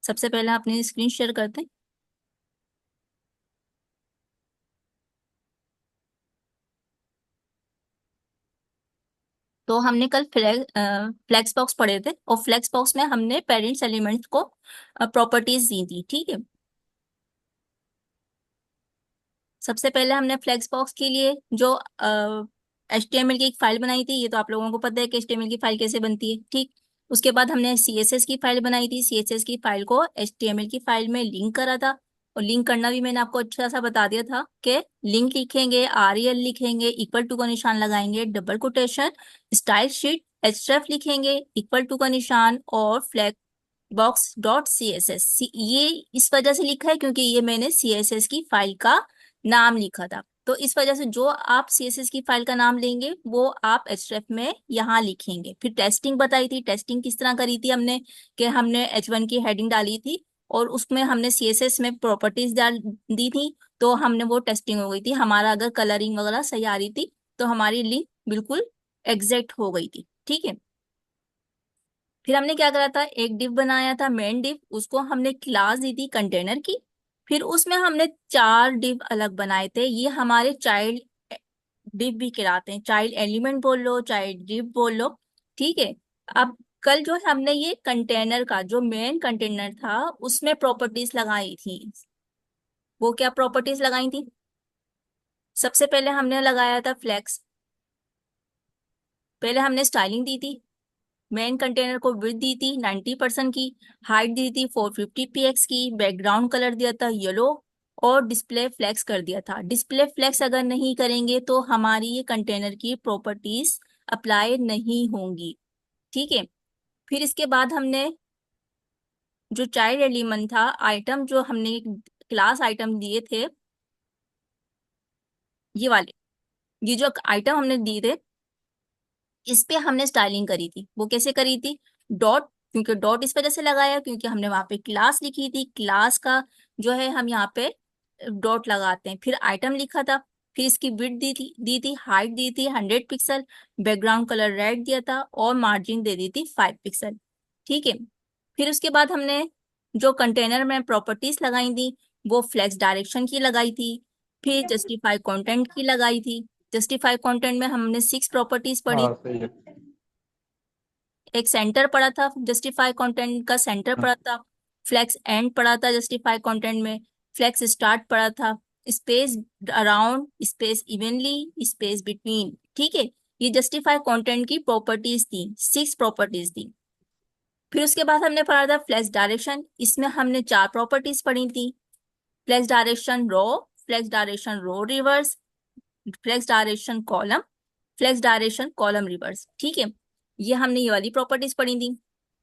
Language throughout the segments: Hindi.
सबसे पहले अपनी स्क्रीन शेयर करते हैं। तो हमने कल फ्लेक्स बॉक्स पढ़े थे और फ्लेक्स बॉक्स में हमने पेरेंट्स एलिमेंट्स को प्रॉपर्टीज दी थी। ठीक है, सबसे पहले हमने फ्लेक्स बॉक्स के लिए जो HTML की एक फाइल बनाई थी। ये तो आप लोगों को पता है कि HTML की फाइल कैसे बनती है। ठीक, उसके बाद हमने CSS की फाइल बनाई थी। CSS की फाइल को HTML की फाइल में लिंक करा था, और लिंक करना भी मैंने आपको अच्छा सा बता दिया था कि लिंक लिखेंगे, REL लिखेंगे, इक्वल टू का निशान लगाएंगे, double quotation, style sheet href लिखेंगे, इक्वल टू का निशान, और फ्लैग बॉक्स डॉट CSS। ये इस वजह से लिखा है क्योंकि ये मैंने CSS की फाइल का नाम लिखा था। तो इस वजह से जो आप CSS की फाइल का नाम लेंगे वो आप href में यहाँ लिखेंगे। फिर टेस्टिंग बताई थी। टेस्टिंग किस तरह करी थी हमने, कि हमने H1 की हेडिंग डाली थी और उसमें हमने CSS में प्रॉपर्टीज डाल दी थी। तो हमने वो टेस्टिंग हो गई थी। हमारा अगर कलरिंग वगैरह सही आ रही थी तो हमारी लिंक बिल्कुल एग्जैक्ट हो गई थी। ठीक है, फिर हमने क्या करा था, एक डिव बनाया था, मेन डिव। उसको हमने क्लास दी थी कंटेनर की। फिर उसमें हमने 4 डिव अलग बनाए थे। ये हमारे चाइल्ड डिव भी कहलाते हैं, चाइल्ड एलिमेंट बोल लो, चाइल्ड डिव बोल लो। ठीक है, अब कल जो है हमने ये कंटेनर का जो मेन कंटेनर था उसमें प्रॉपर्टीज लगाई थी। वो क्या प्रॉपर्टीज लगाई थी? सबसे पहले हमने लगाया था फ्लेक्स। पहले हमने स्टाइलिंग दी थी। मेन कंटेनर को विड्थ दी थी 90% की, हाइट दी थी 450 px की, बैकग्राउंड कलर दिया था येलो, और डिस्प्ले फ्लेक्स कर दिया था। डिस्प्ले फ्लेक्स अगर नहीं करेंगे तो हमारी ये कंटेनर की प्रॉपर्टीज अप्लाई नहीं होंगी। ठीक है, फिर इसके बाद हमने जो चाइल्ड एलिमेंट था, आइटम जो हमने क्लास आइटम दिए थे, ये वाले, ये जो आइटम हमने दिए थे इस पे हमने स्टाइलिंग करी थी। वो कैसे करी थी? डॉट, क्योंकि डॉट इस वजह से लगाया क्योंकि हमने वहां पे क्लास लिखी थी। क्लास का जो है हम यहाँ पे डॉट लगाते हैं। फिर आइटम लिखा था, फिर इसकी विड्थ दी थी, हाइट दी थी 100 पिक्सल, बैकग्राउंड कलर रेड दिया था, और मार्जिन दे दी थी 5 पिक्सल। ठीक है, फिर उसके बाद हमने जो कंटेनर में प्रॉपर्टीज लगाई थी वो फ्लेक्स डायरेक्शन की लगाई थी, फिर जस्टिफाई कंटेंट की लगाई थी। जस्टिफाई कंटेंट में हमने 6 प्रॉपर्टीज पढ़ी। हाँ सही है। एक सेंटर पड़ा था, जस्टिफाई कंटेंट का सेंटर हाँ पड़ा था। फ्लेक्स एंड पड़ा था जस्टिफाई कंटेंट में। फ्लेक्स स्टार्ट पड़ा था। Space around, space evenly, space between. ठीक है, ये जस्टिफाई कंटेंट की प्रॉपर्टीज थी, 6 प्रॉपर्टीज थी। फिर उसके बाद हमने पढ़ा था फ्लेक्स डायरेक्शन। इसमें हमने 4 प्रॉपर्टीज पढ़ी थी। Flex direction row, flex direction row reverse, flex direction column, flex direction column reverse. ठीक है, ये हमने ये वाली प्रॉपर्टीज पढ़ी थी।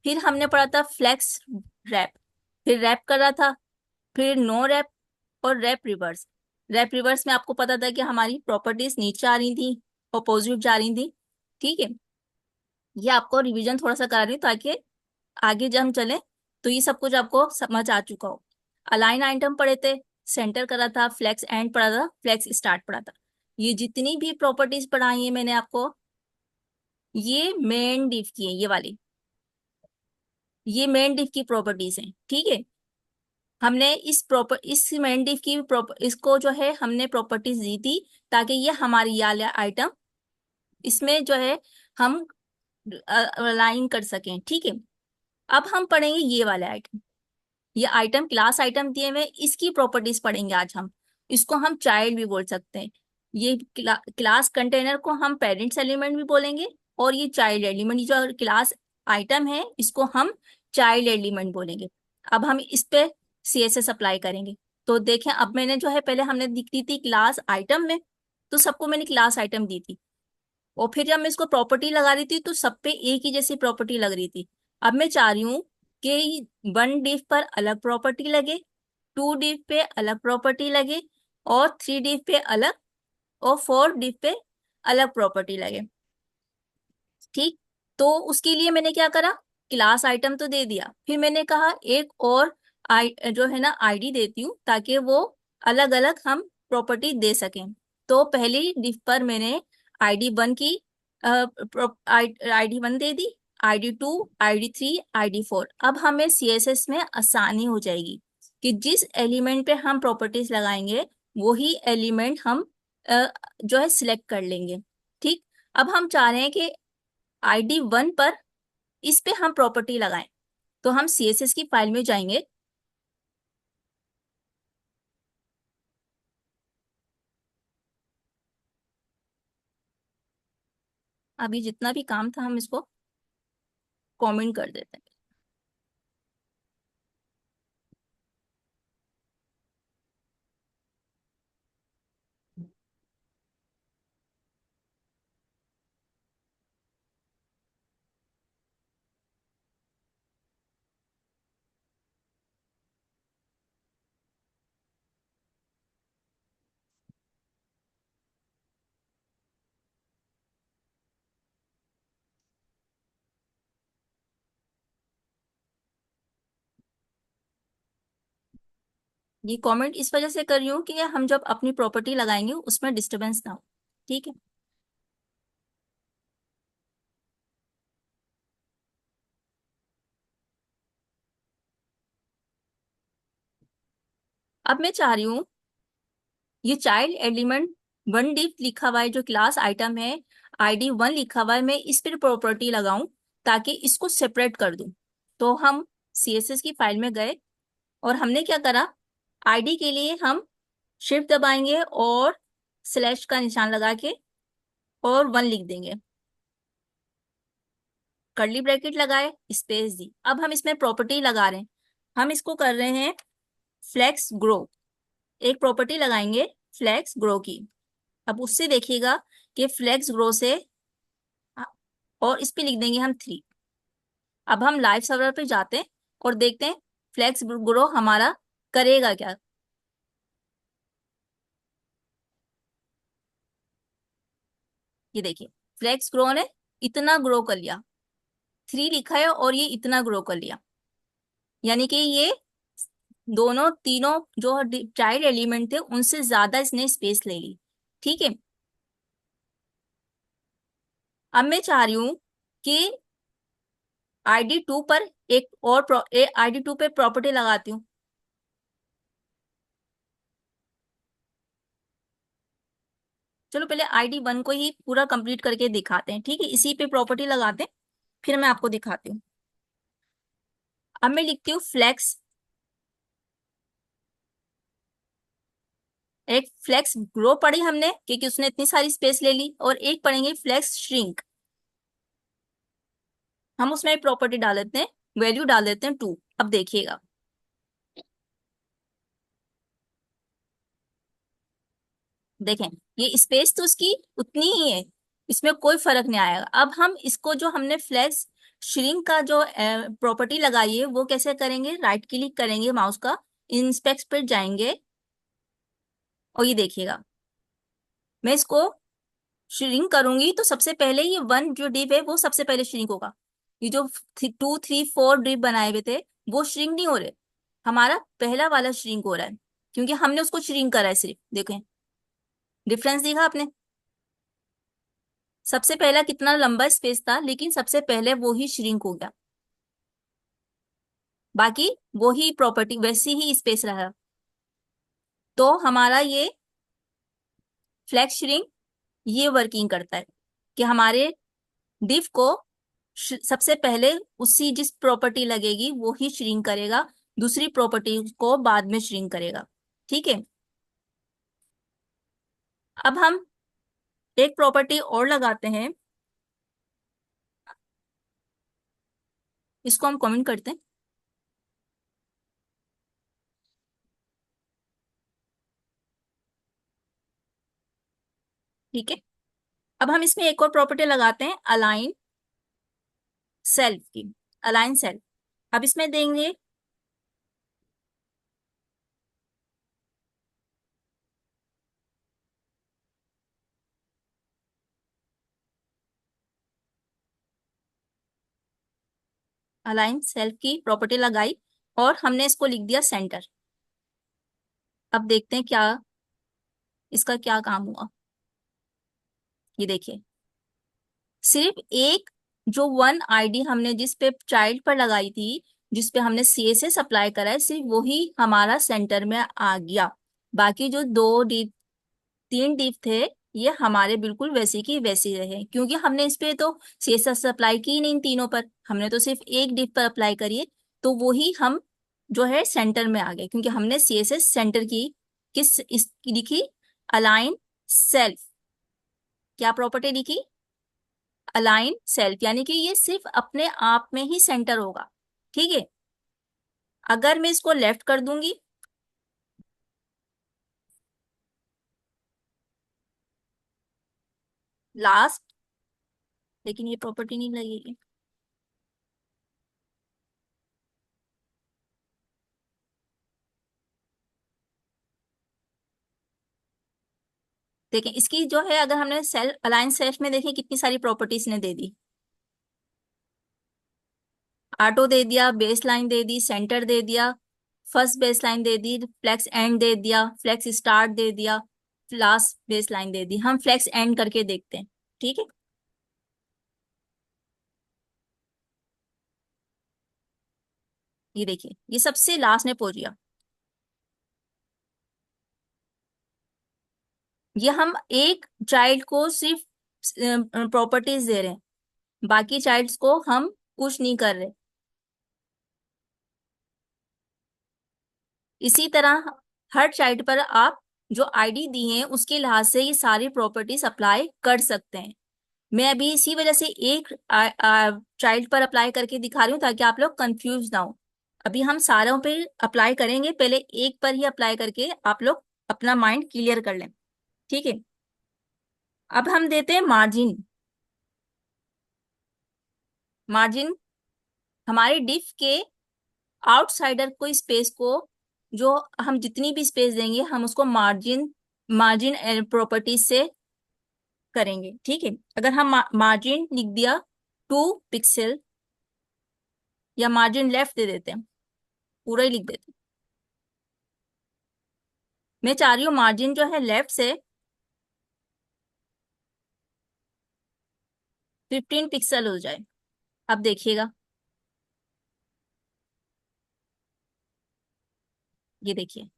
फिर हमने पढ़ा था फ्लेक्स रैप, फिर रैप कर रहा था, फिर नो रैप, और रैप रिवर्स। रैप रिवर्स में आपको पता था कि हमारी प्रॉपर्टीज नीचे आ रही थी, अपोजिट जा रही थी। ठीक है, ये आपको रिवीजन थोड़ा सा करा रही हूँ ताकि आगे जब हम चले तो ये सब कुछ आपको समझ आ चुका हो। अलाइन आइटम पढ़े थे, सेंटर करा था, फ्लेक्स एंड पढ़ा था, फ्लेक्स स्टार्ट पढ़ा था। ये जितनी भी प्रॉपर्टीज पढ़ाई है मैंने आपको, ये मेन डिव की है। ये वाली, ये मेन डिव की प्रॉपर्टीज हैं। ठीक है, हमने इस मेन डिव की इसको जो है हमने प्रॉपर्टीज दी थी ताकि ये हमारी ये वाला आइटम इसमें जो है हम अलाइन कर सकें। ठीक है, अब हम पढ़ेंगे ये वाला आइटम। ये आइटम क्लास आइटम दिए हुए, इसकी प्रॉपर्टीज पढ़ेंगे आज हम। इसको हम चाइल्ड भी बोल सकते हैं। ये क्लास कंटेनर को हम पेरेंट्स एलिमेंट भी बोलेंगे, और ये चाइल्ड एलिमेंट जो क्लास आइटम है इसको हम चाइल्ड एलिमेंट बोलेंगे। अब हम इस पे CSS अप्लाई करेंगे। तो देखें, अब मैंने जो है पहले हमने दी थी क्लास आइटम में, तो सबको मैंने क्लास आइटम दी थी, और फिर जब मैं इसको प्रॉपर्टी लगा रही थी तो सब पे एक ही जैसी प्रॉपर्टी लग रही थी। अब मैं चाह रही हूँ कि 1 div पर अलग प्रॉपर्टी लगे, 2 div पे अलग प्रॉपर्टी लगे, और 3 div पे अलग, और 4 div पे अलग प्रॉपर्टी लगे। ठीक, तो उसके लिए मैंने क्या करा, क्लास आइटम तो दे दिया, फिर मैंने कहा एक और जो है ना ID देती हूँ ताकि वो अलग अलग हम प्रॉपर्टी दे सकें। तो पहली डिफ पर मैंने ID 1 की ID 1 दे दी, ID2, ID3, ID4। अब हमें CSS में आसानी हो जाएगी कि जिस एलिमेंट पे हम प्रॉपर्टीज लगाएंगे वही एलिमेंट हम जो है सिलेक्ट कर लेंगे। ठीक, अब हम चाह रहे हैं कि ID1 पर इस पे हम प्रॉपर्टी लगाएं, तो हम CSS की फाइल में जाएंगे। अभी जितना भी काम था हम इसको कमेंट कर देते हैं। ये कमेंट इस वजह से कर रही हूँ कि हम जब अपनी प्रॉपर्टी लगाएंगे उसमें डिस्टरबेंस ना हो। ठीक है, अब मैं चाह रही हूँ ये चाइल्ड एलिमेंट 1 div लिखा हुआ है जो क्लास आइटम है, ID1 लिखा हुआ है, मैं इस पर प्रॉपर्टी लगाऊं ताकि इसको सेपरेट कर दूं। तो हम CSS की फाइल में गए और हमने क्या करा, ID के लिए हम शिफ्ट दबाएंगे और स्लैश का निशान लगा के और 1 लिख देंगे, कर्ली ब्रैकेट लगाए, स्पेस दी। अब हम इसमें प्रॉपर्टी लगा रहे हैं, हम इसको कर रहे हैं फ्लेक्स ग्रो। एक प्रॉपर्टी लगाएंगे फ्लेक्स ग्रो की। अब उससे देखिएगा कि फ्लेक्स ग्रो से और इस पे लिख देंगे हम 3। अब हम लाइव सर्वर पे जाते हैं और देखते हैं फ्लेक्स ग्रो हमारा करेगा क्या। ये देखिए, फ्लेक्स ग्रो ने इतना ग्रो कर लिया, 3 लिखा है और ये इतना ग्रो कर लिया, यानी कि ये दोनों तीनों जो चाइल्ड एलिमेंट थे उनसे ज्यादा इसने स्पेस ले ली। ठीक है, अब मैं चाह रही हूं कि ID2 पर एक और ID2 पे प्रॉपर्टी लगाती हूँ। चलो पहले ID1 को ही पूरा कंप्लीट करके दिखाते हैं। ठीक है, इसी पे प्रॉपर्टी लगाते हैं, फिर मैं आपको दिखाती हूँ। अब मैं लिखती हूँ फ्लेक्स, एक फ्लेक्स ग्रो पढ़ी हमने क्योंकि उसने इतनी सारी स्पेस ले ली, और एक पढ़ेंगे फ्लेक्स श्रिंक। हम उसमें प्रॉपर्टी डाल देते हैं, वैल्यू डाल देते हैं 2। अब देखिएगा, देखें ये स्पेस तो उसकी उतनी ही है, इसमें कोई फर्क नहीं आएगा। अब हम इसको जो हमने फ्लेक्स श्रिंक का जो प्रॉपर्टी लगाई है वो कैसे करेंगे, राइट क्लिक करेंगे माउस का, इंस्पेक्ट पे जाएंगे और ये देखिएगा मैं इसको श्रिंक करूंगी तो सबसे पहले ये 1 जो डिव है वो सबसे पहले श्रिंक होगा। ये जो 2, 3, 4 डिव बनाए हुए थे वो श्रिंक नहीं हो रहे, हमारा पहला वाला श्रिंक हो रहा है क्योंकि हमने उसको श्रिंक करा है सिर्फ। देखें डिफरेंस देखा आपने, सबसे पहला कितना लंबा स्पेस था लेकिन सबसे पहले वो ही श्रिंक हो गया, बाकी वो ही प्रॉपर्टी वैसी ही स्पेस रहा। तो हमारा ये फ्लैक्स श्रिंक ये वर्किंग करता है कि हमारे डिव को सबसे पहले उसी जिस प्रॉपर्टी लगेगी वो ही श्रिंक करेगा, दूसरी प्रॉपर्टी को बाद में श्रिंक करेगा। ठीक है, अब हम एक प्रॉपर्टी और लगाते हैं, इसको हम कमेंट करते हैं। ठीक है, अब हम इसमें एक और प्रॉपर्टी लगाते हैं अलाइन सेल्फ की, अलाइन सेल्फ। अब इसमें देंगे अलाइन सेल्फ की प्रॉपर्टी लगाई और हमने इसको लिख दिया सेंटर। अब देखते हैं क्या इसका क्या काम हुआ। ये देखिए सिर्फ एक जो वन आईडी हमने जिस पे चाइल्ड पर लगाई थी, जिस पे हमने CSS अप्लाई करा है, सिर्फ वही हमारा सेंटर में आ गया। बाकी जो दो डिव, तीन डिव थे, ये हमारे बिल्कुल वैसे की वैसे रहे, क्योंकि हमने इस पे तो CSS अप्लाई की ही नहीं इन तीनों पर, हमने तो सिर्फ एक डिव पर अप्लाई करी है। तो वही हम जो है सेंटर में आ गए, क्योंकि हमने CSS सेंटर की किस इसकी लिखी, अलाइन सेल्फ। क्या प्रॉपर्टी लिखी, अलाइन सेल्फ, यानी कि ये सिर्फ अपने आप में ही सेंटर होगा। ठीक है, अगर मैं इसको लेफ्ट कर दूंगी, लास्ट, लेकिन ये प्रॉपर्टी नहीं लगेगी। देखें इसकी जो है, अगर हमने सेल्फ अलाइन सेल्फ में देखें कितनी सारी प्रॉपर्टीज ने दे दी, ऑटो दे दिया, बेस लाइन दे दी, सेंटर दे दिया, फर्स्ट बेस लाइन दे दी, फ्लेक्स एंड दे दिया, फ्लेक्स स्टार्ट दे दिया, लास्ट बेस लाइन दे दी। हम फ्लेक्स एंड करके देखते हैं। ठीक है, ये देखिए ये सबसे लास्ट में पहुंच गया। ये हम एक चाइल्ड को सिर्फ प्रॉपर्टीज दे रहे हैं, बाकी चाइल्ड्स को हम कुछ नहीं कर रहे। इसी तरह हर चाइल्ड पर आप जो आईडी दी है उसके लिहाज से ये सारी प्रॉपर्टीज अप्लाई कर सकते हैं। मैं अभी इसी वजह से एक चाइल्ड पर अप्लाई करके दिखा रही हूँ, ताकि आप लोग कंफ्यूज ना हो। अभी हम सारों पे अप्लाई करेंगे, पहले एक पर ही अप्लाई करके आप लोग अपना माइंड क्लियर कर लें। ठीक है, अब हम देते हैं मार्जिन। मार्जिन हमारे डिफ के आउटसाइडर को स्पेस को, जो हम जितनी भी स्पेस देंगे हम उसको मार्जिन, मार्जिन प्रॉपर्टीज से करेंगे। ठीक है, अगर हम मार्जिन लिख दिया 2 पिक्सल, या मार्जिन लेफ्ट दे देते हैं, पूरा ही लिख देते हैं। मैं चाह रही हूँ मार्जिन जो है लेफ्ट से 15 पिक्सल हो जाए। अब देखिएगा, ये देखिए,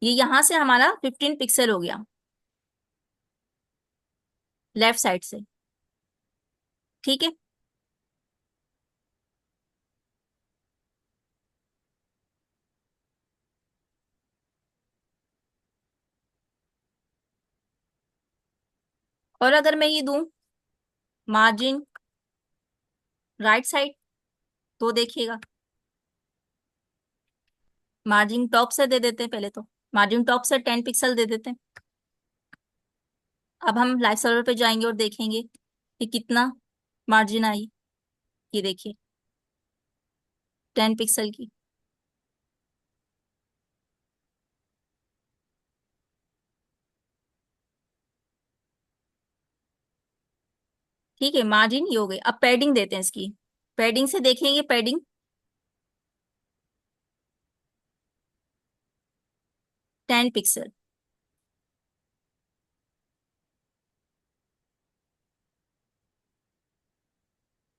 ये यहां से हमारा 15 पिक्सल हो गया लेफ्ट साइड से। ठीक है, और अगर मैं ये दूं मार्जिन राइट साइड, तो देखिएगा, मार्जिन टॉप से दे देते हैं पहले तो, मार्जिन टॉप से 10 पिक्सल दे देते हैं। अब हम लाइव सर्वर पे जाएंगे और देखेंगे कि कितना मार्जिन आई। ये देखिए 10 पिक्सल की। ठीक है, मार्जिन ये हो गई। अब पैडिंग देते हैं इसकी, पैडिंग से देखेंगे, पैडिंग 10 पिक्सल।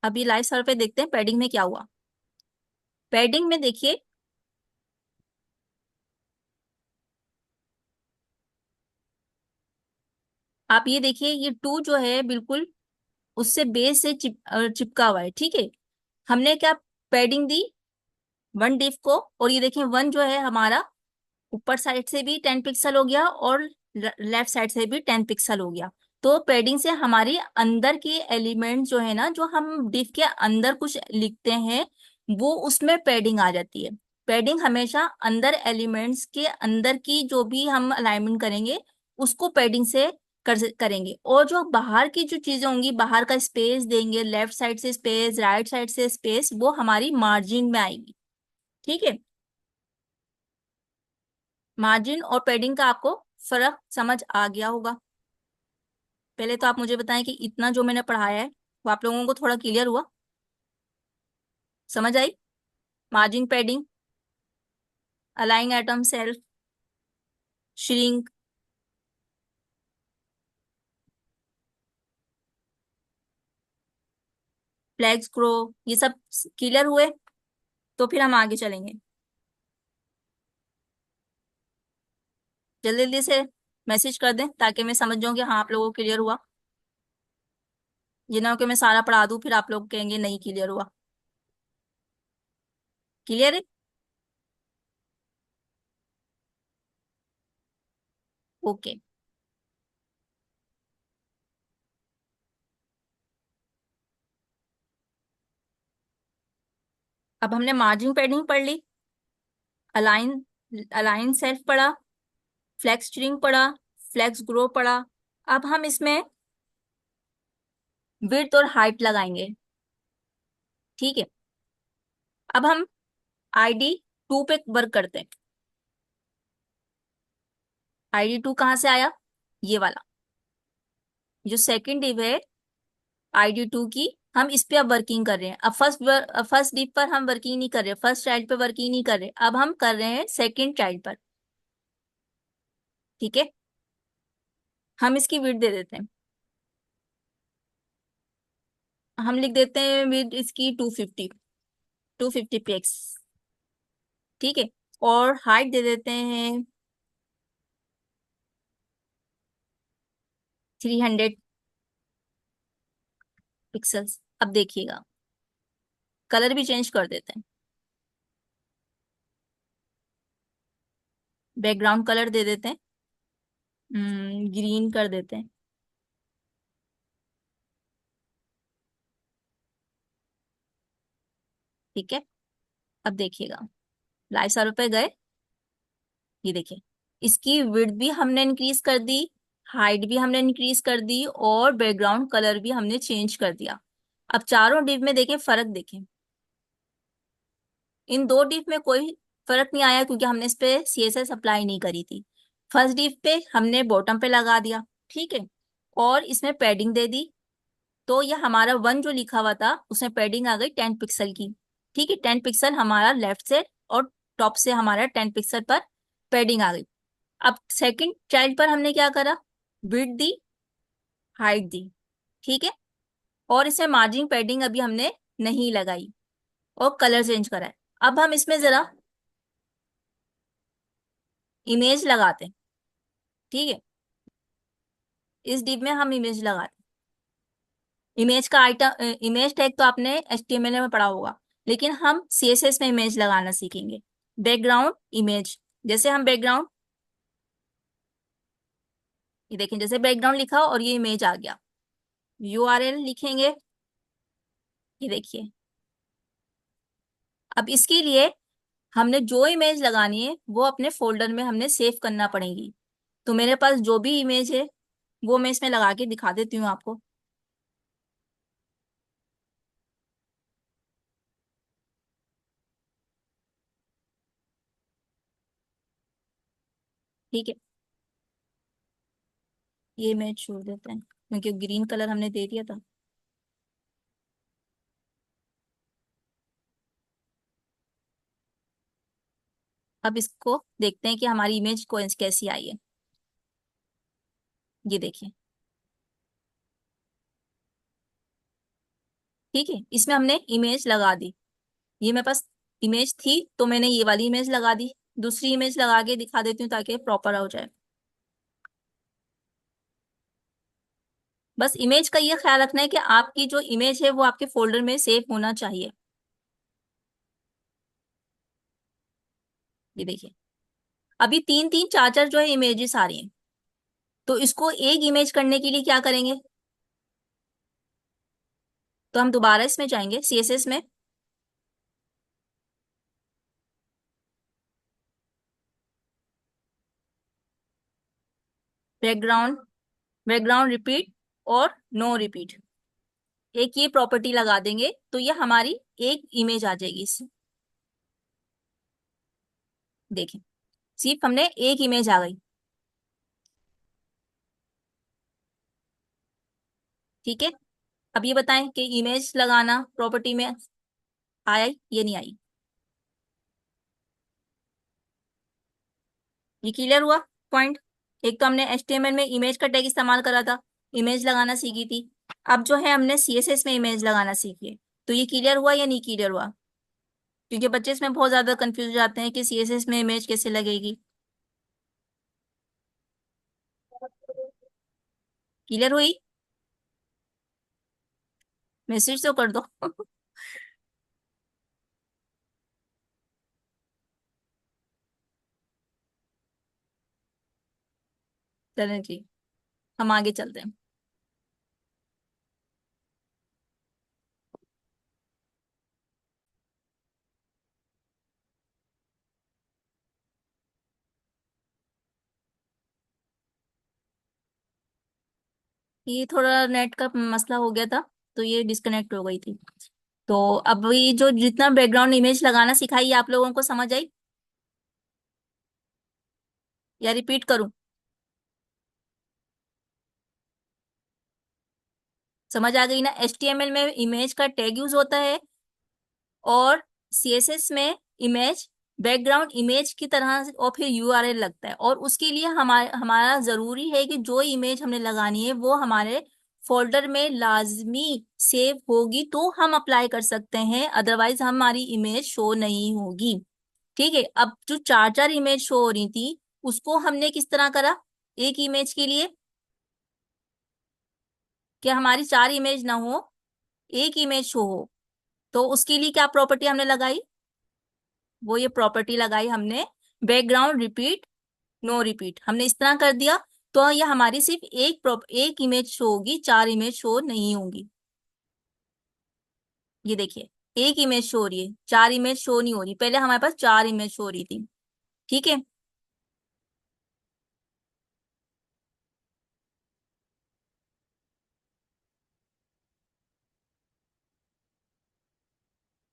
अभी लाइव सर्वर पे देखते हैं पैडिंग में क्या हुआ। पैडिंग में देखिए, आप ये देखिए, ये 2 जो है बिल्कुल उससे बेस से चिपका हुआ है। ठीक है, हमने क्या पैडिंग दी, 1 डिव को, और ये देखिए 1 जो है हमारा ऊपर साइड से भी 10 पिक्सल हो गया, और लेफ्ट साइड से भी 10 पिक्सल हो गया। तो पैडिंग से हमारी अंदर के एलिमेंट जो है ना, जो हम डिव के अंदर कुछ लिखते हैं, वो उसमें पैडिंग आ जाती है। पैडिंग हमेशा अंदर एलिमेंट्स के अंदर की जो भी हम अलाइनमेंट करेंगे उसको पैडिंग से करेंगे, और जो बाहर की जो चीजें होंगी, बाहर का स्पेस देंगे, लेफ्ट साइड से स्पेस, राइट साइड से स्पेस, वो हमारी मार्जिन में आएगी। ठीक है, मार्जिन और पैडिंग का आपको फर्क समझ आ गया होगा। पहले तो आप मुझे बताएं कि इतना जो मैंने पढ़ाया है वो आप लोगों को थोड़ा क्लियर हुआ, समझ आई? मार्जिन, पैडिंग, अलाइंग items, self, shrink. Flex grow, ये सब क्लियर हुए? तो फिर हम आगे चलेंगे। जल्दी जल्दी से मैसेज कर दें ताकि मैं समझ जाऊँ कि हाँ आप लोगों को क्लियर हुआ। ये ना हो कि मैं सारा पढ़ा दूँ फिर आप लोग कहेंगे नहीं क्लियर हुआ। क्लियर है? ओके। अब हमने मार्जिन पैडिंग पढ़ ली, अलाइन अलाइन सेल्फ पढ़ा, फ्लेक्स स्ट्रिंग पढ़ा, फ्लेक्स ग्रो पढ़ा। अब हम इसमें विड्थ और हाइट लगाएंगे। ठीक है। अब हम आईडी 2 पे वर्क करते हैं। आईडी 2 कहाँ से आया? ये वाला जो सेकंड डिव है आईडी 2 की, हम इस पे अब वर्किंग कर रहे हैं। अब फर्स्ट डिव पर हम वर्किंग नहीं कर रहे, फर्स्ट चाइल्ड पे वर्किंग नहीं कर रहे, अब हम कर रहे हैं सेकंड चाइल्ड पर। ठीक है। हम इसकी विड्थ दे देते हैं, हम लिख देते हैं विड्थ इसकी 250, 250 px। ठीक है। और हाइट दे देते हैं 300 पिक्सल्स। अब देखिएगा कलर भी चेंज कर देते हैं, बैकग्राउंड कलर दे देते हैं, ग्रीन कर देते हैं। ठीक है। अब देखिएगा लाइव सर्वर पे गए, ये देखिए इसकी विड्थ भी हमने इंक्रीज कर दी, हाइट भी हमने इंक्रीज कर दी और बैकग्राउंड कलर भी हमने चेंज कर दिया। अब चारों डिव में देखें फर्क देखें। इन दो डिव में कोई फर्क नहीं आया क्योंकि हमने इस पे सीएसएस अप्लाई नहीं करी थी। फर्स्ट डिव पे हमने बॉटम पे लगा दिया, ठीक है, और इसमें पैडिंग दे दी। तो यह हमारा 1 जो लिखा हुआ था उसमें पैडिंग आ गई 10 पिक्सल की। ठीक है, 10 पिक्सल हमारा लेफ्ट से और टॉप से हमारा 10 पिक्सल पर पैडिंग आ गई। अब सेकंड चाइल्ड पर हमने क्या करा, विड्थ दी, हाइट दी। ठीक है। और इसमें मार्जिन पैडिंग अभी हमने नहीं लगाई और कलर चेंज करा है। अब हम इसमें जरा इमेज लगाते हैं। ठीक है, इस डिप में हम इमेज लगाते हैं। इमेज का आइटम, इमेज टैग तो आपने एचटीएमएल में पढ़ा होगा, लेकिन हम सीएसएस में इमेज लगाना सीखेंगे। बैकग्राउंड इमेज, जैसे हम बैकग्राउंड, ये देखें जैसे बैकग्राउंड लिखा और ये इमेज आ गया। यूआरएल लिखेंगे, ये देखिए। अब इसके लिए हमने जो इमेज लगानी है वो अपने फोल्डर में हमने सेव करना पड़ेगी। तो मेरे पास जो भी इमेज है वो मैं इसमें लगा के दिखा देती हूँ आपको। ठीक है, ये इमेज छोड़ देते हैं क्योंकि ग्रीन कलर हमने दे दिया था। अब इसको देखते हैं कि हमारी इमेज को कैसी आई है। ये देखिए, ठीक है, इसमें हमने इमेज लगा दी। ये मेरे पास इमेज थी तो मैंने ये वाली इमेज लगा दी। दूसरी इमेज लगा के दिखा देती हूँ ताकि प्रॉपर हो जाए। बस इमेज का ये ख्याल रखना है कि आपकी जो इमेज है वो आपके फोल्डर में सेव होना चाहिए। ये देखिए, अभी 3 3 4 4 जो है इमेजेस आ रही हैं। तो इसको एक इमेज करने के लिए क्या करेंगे, तो हम दोबारा इसमें जाएंगे सीएसएस में। बैकग्राउंड, बैकग्राउंड रिपीट और नो रिपीट, एक ये प्रॉपर्टी लगा देंगे तो ये हमारी एक इमेज आ जाएगी इससे। देखें, सिर्फ हमने एक इमेज आ गई। ठीक है। अब ये बताएं कि इमेज लगाना प्रॉपर्टी में आया ये नहीं आई। ये क्लियर हुआ पॉइंट? एक तो हमने एचटीएमएल में इमेज का टैग इस्तेमाल करा था, इमेज लगाना सीखी थी। अब जो है हमने सीएसएस में इमेज लगाना सीखी है। तो ये क्लियर हुआ या नहीं क्लियर हुआ? क्योंकि बच्चे इसमें बहुत ज्यादा कंफ्यूज हो जाते हैं कि सीएसएस में इमेज कैसे लगेगी। क्लियर हुई? मैसेज तो कर दो। चलें जी, हम आगे चलते हैं। ये थोड़ा नेट का मसला हो गया था, तो ये डिस्कनेक्ट हो गई थी। तो अब ये जो जितना बैकग्राउंड इमेज लगाना सिखाई आप लोगों को समझ आई या रिपीट करूं? समझ आ गई ना? HTML में इमेज का टैग यूज होता है, और CSS में इमेज बैकग्राउंड इमेज की तरह और फिर URL लगता है, और उसके लिए हमारा हमारा जरूरी है कि जो इमेज हमने लगानी है वो हमारे फोल्डर में लाजमी सेव होगी, तो हम अप्लाई कर सकते हैं, अदरवाइज हमारी इमेज शो नहीं होगी। ठीक है, अब जो चार चार इमेज शो हो रही थी उसको हमने किस तरह करा? एक इमेज के लिए कि हमारी चार इमेज ना हो, एक इमेज शो हो, तो उसके लिए क्या प्रॉपर्टी हमने लगाई? वो ये प्रॉपर्टी लगाई हमने, बैकग्राउंड रिपीट नो रिपीट। हमने इस तरह कर दिया तो ये हमारी सिर्फ एक इमेज शो होगी, चार इमेज शो नहीं होंगी। ये देखिए, एक इमेज शो हो रही है, चार इमेज शो नहीं हो रही। पहले हमारे पास चार इमेज शो हो रही थी। ठीक है,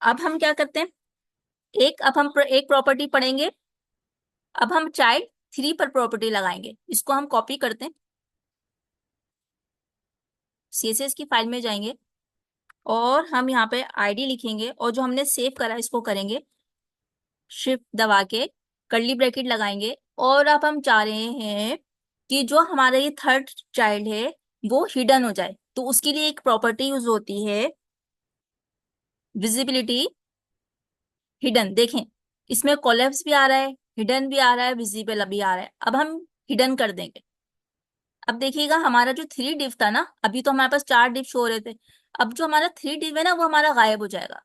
अब हम क्या करते हैं, एक प्रॉपर्टी पढ़ेंगे। अब हम चाइल्ड 3 पर प्रॉपर्टी लगाएंगे, इसको हम कॉपी करते हैं, CSS की फाइल में जाएंगे, और हम यहाँ पे आईडी लिखेंगे, और जो हमने सेव करा इसको करेंगे शिफ्ट दबा के, कर्ली ब्रैकेट लगाएंगे। और अब हम चाह रहे हैं कि जो हमारा ये थर्ड चाइल्ड है वो हिडन हो जाए, तो उसके लिए एक प्रॉपर्टी यूज होती है, विजिबिलिटी हिडन। देखें, इसमें कोलैप्स भी आ रहा है, हिडन भी आ रहा है, विजिबल भी आ रहा है। अब हम हिडन कर देंगे। अब देखिएगा, हमारा जो थ्री डिव था ना, अभी तो हमारे पास चार डिव शो हो रहे थे, अब जो हमारा थ्री डिव है ना वो हमारा गायब हो जाएगा।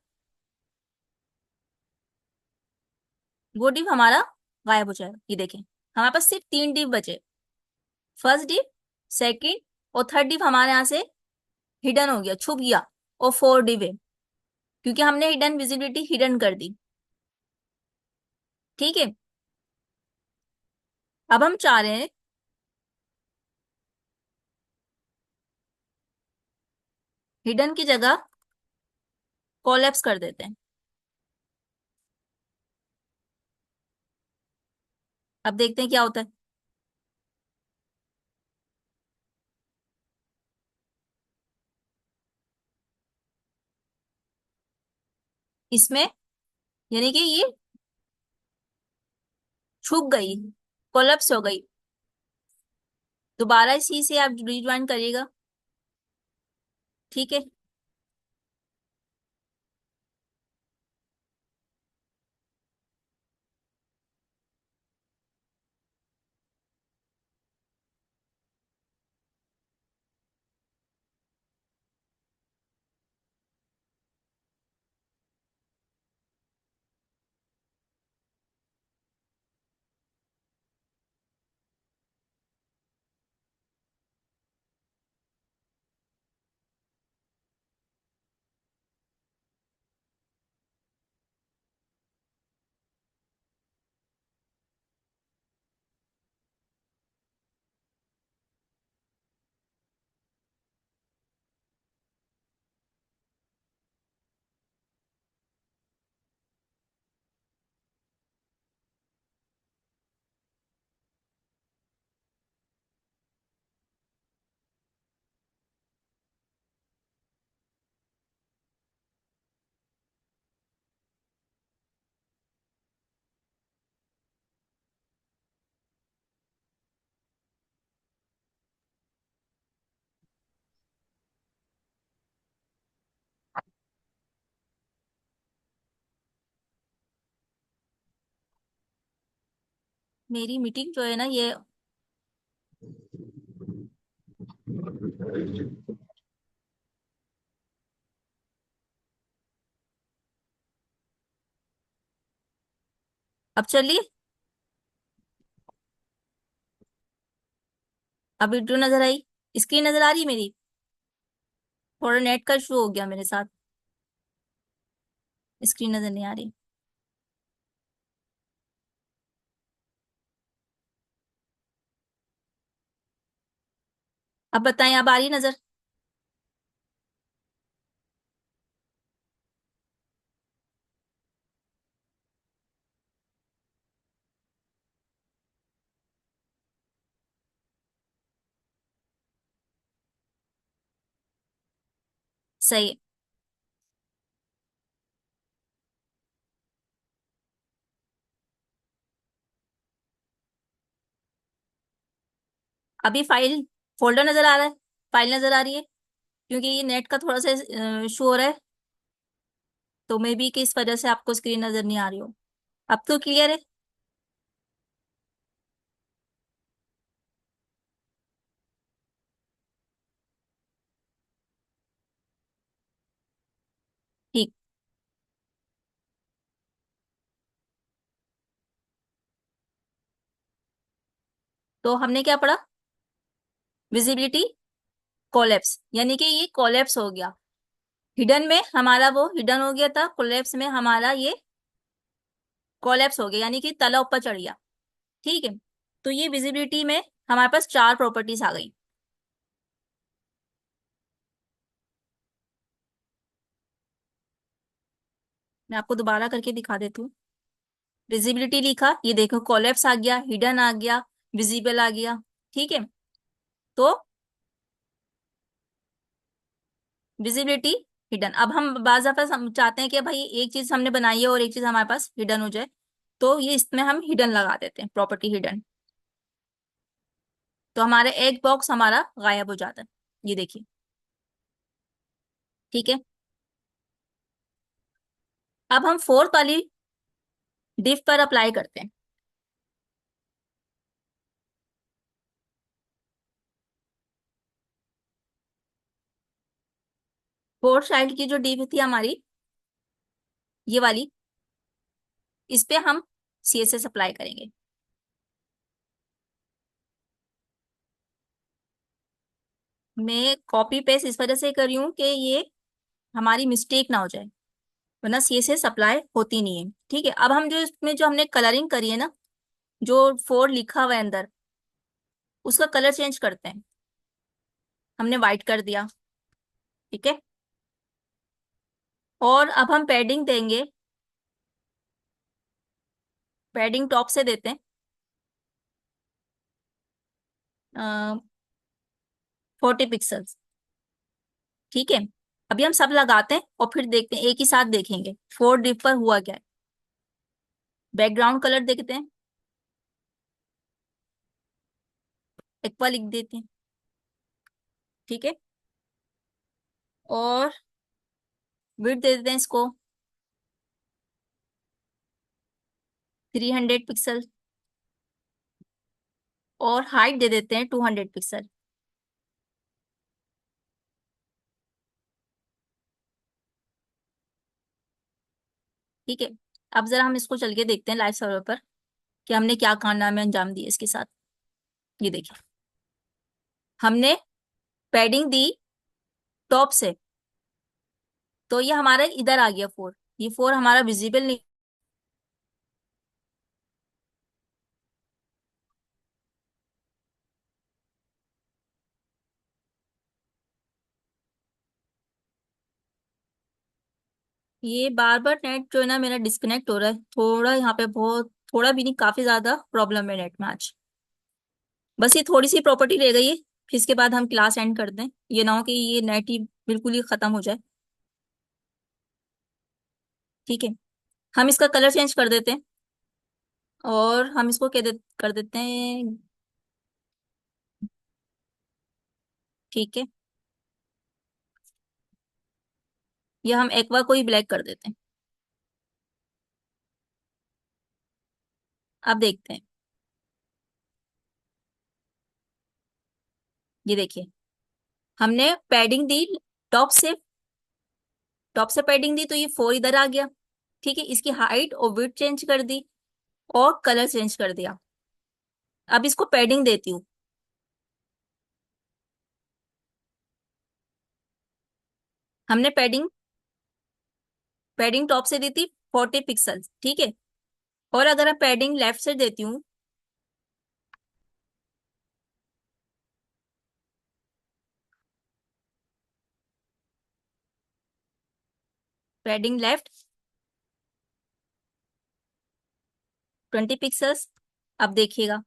वो डिव हमारा गायब हो जाएगा। ये देखें, हमारे पास सिर्फ तीन डिव बचे, फर्स्ट डिव, सेकंड और थर्ड डिव हमारे यहाँ से हिडन हो गया, छुप गया। और फोर डिव है, क्योंकि हमने हिडन विजिबिलिटी हिडन कर दी। ठीक है, अब हम चाह रहे हैं हिडन की जगह कोलैप्स कर देते हैं। अब देखते हैं क्या होता है इसमें, यानी कि ये छुप गई, कोलैप्स हो गई। दोबारा इसी से आप रिज्वाइन करिएगा। ठीक है, मेरी मीटिंग जो है ना ये, अब चलिए। अब वीडियो नजर आई, स्क्रीन नजर आ रही है मेरी? थोड़ा नेट का इशू हो गया मेरे साथ, स्क्रीन नजर नहीं आ रही। अब बताएं, अब आ रही नजर? सही है। अभी फाइल, फोल्डर नजर आ रहा है, फाइल नजर आ रही है? क्योंकि ये नेट का थोड़ा सा इशू हो रहा है, तो मे बी कि इस वजह से आपको स्क्रीन नजर नहीं आ रही हो। अब तो क्लियर है। ठीक। तो हमने क्या पढ़ा? विजिबिलिटी कोलैप्स, यानी कि ये कोलैप्स हो गया। हिडन में हमारा वो हिडन हो गया था, कोलैप्स में हमारा ये कोलैप्स हो गया, यानी कि तला ऊपर चढ़ गया। ठीक है। तो ये विजिबिलिटी में हमारे पास चार प्रॉपर्टीज आ गई। मैं आपको दोबारा करके दिखा देती हूँ। विजिबिलिटी लिखा, ये देखो कोलैप्स आ गया, हिडन आ गया, विजिबल आ गया। ठीक है। तो विजिबिलिटी, हिडन। अब हम बाज दफा हम चाहते हैं कि भाई एक चीज हमने बनाई है और एक चीज हमारे पास हिडन हो जाए, तो ये इसमें हम हिडन लगा देते हैं, प्रॉपर्टी हिडन। तो हमारे एक बॉक्स हमारा गायब हो जाता है, ये देखिए। ठीक है। अब हम फोर्थ वाली डिफ पर अप्लाई करते हैं। फोर्थ साइड की जो डिफ थी हमारी, ये वाली, इस पे हम सीएसएस अप्लाई करेंगे। मैं कॉपी पेस्ट इस वजह से कर रही हूँ कि ये हमारी मिस्टेक ना हो जाए, वरना सीएसएस अप्लाई होती नहीं है। ठीक है। अब हम जो इसमें जो हमने कलरिंग करी है ना, जो फोर लिखा हुआ है अंदर, उसका कलर चेंज करते हैं। हमने व्हाइट कर दिया। ठीक है। और अब हम पैडिंग देंगे, पैडिंग टॉप से देते हैं 40 पिक्सल्स। ठीक है। अभी हम सब लगाते हैं और फिर देखते हैं, एक ही साथ देखेंगे फोर डिप पर हुआ क्या है। बैकग्राउंड कलर देखते हैं, एक्वा लिख देते हैं। ठीक है। और विड्थ दे देते हैं इसको 300 पिक्सल, और हाइट दे देते हैं 200 पिक्सल। ठीक है। अब जरा हम इसको चल के देखते हैं लाइव सर्वर पर कि हमने क्या कारनामे अंजाम दिए इसके साथ। ये देखिए, हमने पैडिंग दी टॉप से, तो ये हमारा इधर आ गया फोर, ये फोर हमारा विजिबल नहीं। ये बार बार नेट जो है ना मेरा डिस्कनेक्ट हो रहा है, थोड़ा यहाँ पे बहुत, थोड़ा भी नहीं, काफी ज्यादा प्रॉब्लम है नेट में आज। बस ये थोड़ी सी प्रॉपर्टी रह गई है, फिर इसके बाद हम क्लास एंड कर दें। ये ना हो कि ये नेट ही बिल्कुल ही खत्म हो जाए। ठीक है। हम इसका कलर चेंज कर देते हैं, और हम इसको कर देते हैं। ठीक है। या हम एक्वा को ही ब्लैक कर देते हैं। अब देखते हैं। ये देखिए, हमने पैडिंग दी, टॉप से टॉप से पैडिंग दी तो ये 4 इधर आ गया। ठीक है, इसकी हाइट और विड्थ चेंज कर दी और कलर चेंज कर दिया। अब इसको पैडिंग देती हूँ। हमने पैडिंग पैडिंग टॉप से दी थी 40 पिक्सल, ठीक है। और अगर मैं पैडिंग लेफ्ट से देती हूँ, पैडिंग लेफ्ट 20 पिक्सल्स। अब देखिएगा,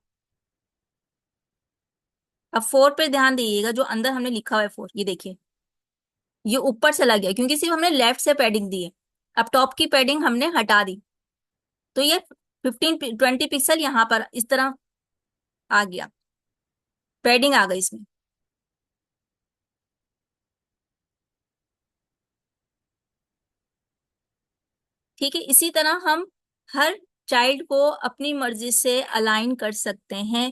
अब 4 पे ध्यान दीजिएगा, जो अंदर हमने लिखा हुआ है 4, ये देखिए, ये ऊपर चला गया क्योंकि सिर्फ हमने लेफ्ट से पैडिंग दी है। अब टॉप की पैडिंग हमने हटा दी तो ये 20 पिक्सल यहाँ पर इस तरह आ गया, पैडिंग आ गई इसमें। ठीक है, इसी तरह हम हर चाइल्ड को अपनी मर्जी से अलाइन कर सकते हैं।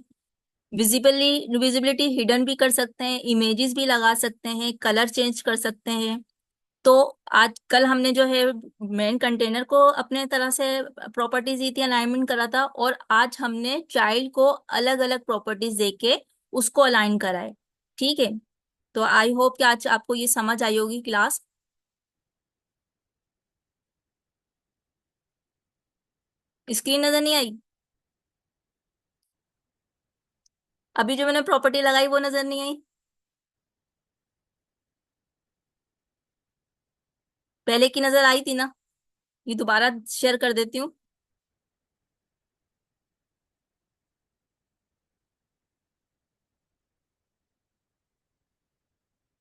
विजिबिलिटी हिडन भी कर सकते हैं, इमेजेस भी लगा सकते हैं, कलर चेंज कर सकते हैं। तो आज कल हमने जो है मेन कंटेनर को अपने तरह से प्रॉपर्टीज दी थी, अलाइनमेंट करा था, और आज हमने चाइल्ड को अलग अलग प्रॉपर्टीज देके उसको अलाइन करा है। ठीक है, तो आई होप कि आज आपको ये समझ आई होगी क्लास। स्क्रीन नजर नहीं आई? अभी जो मैंने प्रॉपर्टी लगाई वो नजर नहीं आई? पहले की नजर आई थी ना? ये दोबारा शेयर कर देती हूँ।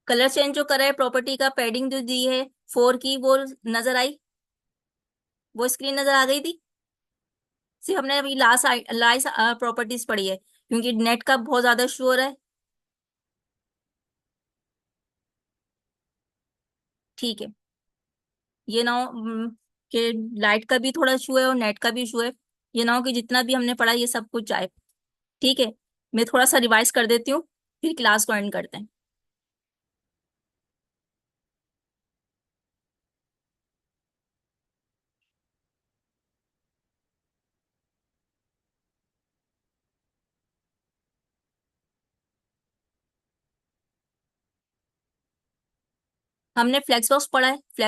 कलर चेंज जो करा है प्रॉपर्टी का, पैडिंग जो दी है 4 की, वो नजर आई? वो स्क्रीन नजर आ गई थी? सिर्फ हमने अभी लास्ट लास्ट प्रॉपर्टीज पढ़ी है क्योंकि नेट का बहुत ज्यादा इशू हो रहा है। ठीक है, ये ना हो कि लाइट का भी थोड़ा इशू है और नेट का भी इशू है। ये ना हो कि जितना भी हमने पढ़ा ये सब कुछ जाए। ठीक है, मैं थोड़ा सा रिवाइज कर देती हूँ, फिर क्लास को एंड करते हैं। हमने फ्लेक्स बॉक्स पढ़ा है। फ्लेक्स